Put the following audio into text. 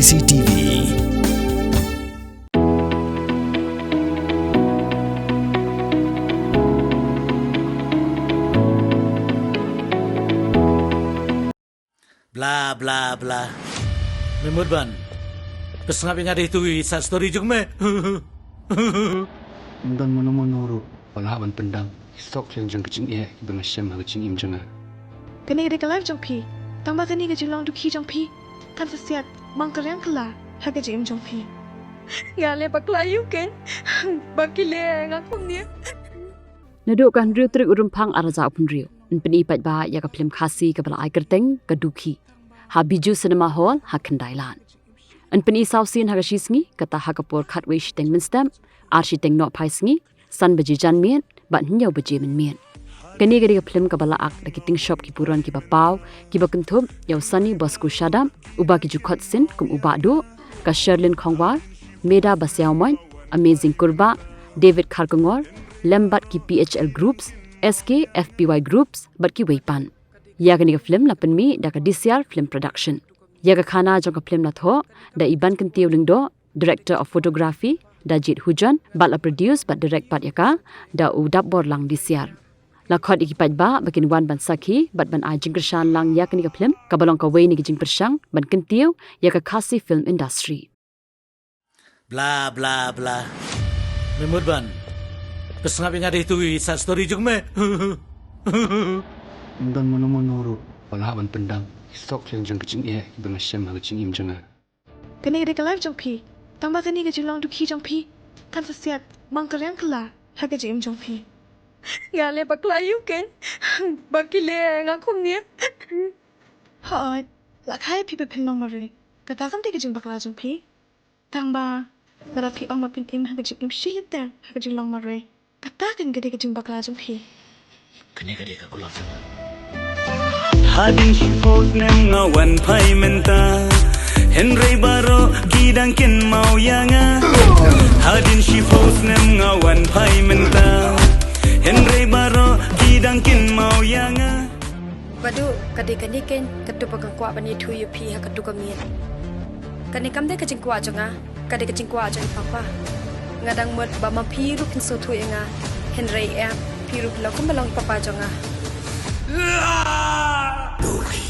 CCTV. Bla bla bla. Memut ban. Pesengap yang ada itu sa story jung me. Dan mono-mono walaban pendang. Stok yang jeng kecing ibang asyam kecing im jeng. Kani ada live jong pi. Tambah kani ke julang Dukhi jong pi. Kan sesiat mangker yang kelah haga jim jong pi. Ngale baklayu ken. Bakile ngakum dia. Nadukkan riu Tarik Rymphang araza pun riu. Pyni Paidbah ya ka Phlim khasi ka bala ai kerteng ka Dukhi. Ha Bijou cinema hall ha kendailan. Pyni sausin ha shisngi kata ha kapur khatwe shiteng minstam ar shiteng no phaisngi san baji janmien ban hinyau baji menmien. Kani gari ka Phlim ka bala ak laki ting shop ki puran ki bapau ki bakenthum yau sani bosku shadam uba ki jukhot sin kum uba do ka Sherlin Khongwar Meda Basyauman Amazing Kurba David Kharkongor Lembat ki PHL Groups SK FPY Groups bat ki weipan ya kani ka Phlim la penmi da ka DCR Film Production ya ka khana jong ka Phlim la tho da iban kan tiuling do Director of Photography da Jit Hujan bat la produce bat direct pat ya ka da udap bor lang DCR la khot iki Paidbah bakin wan ban sakhi bat ban ai jingkershan lang ya kani ka Phlim ka balong ka wei ni ki jingpersang ban kan tiu ya ka khasi film industry Bla bla bla. Memut ban. Pesengap yang ada itu sa story jung me. Dan mono-mono walaban pendang. Stok yang jeng kecing ibang asyam kecing im jeng. Kani ada live jong pi. Tambah kani ke julang Dukhi jong pi. Kan sesiat mangker yang kelah haga jim jong pi. Ngale baklayu ken. Bakile ngakum dia. Hoi. Lakai pi bepin nomori. Kata kam ke jing bakla jong pi. Tambah Narapi ang mapintim haga jing im shihit der haga jing long mare. Katakan gede ke jing bakla jong pi. Kani gede ka kulaf. Hadin shifos nem ngawan pai menta Henry baro gidang kin mau yanga Hadin shifos nem ngawan pai menta Henry baro gidang kin mau yanga Badu kadi ken katu pagang kwa bani thu yu pi ha katu kamien Kani kamde kajing kwa jonga kadi kajing kwa jong papa Ngadang mot ba ma pi ru kin so thu nga Henry pi ru la kum balong papa jonga Dukhi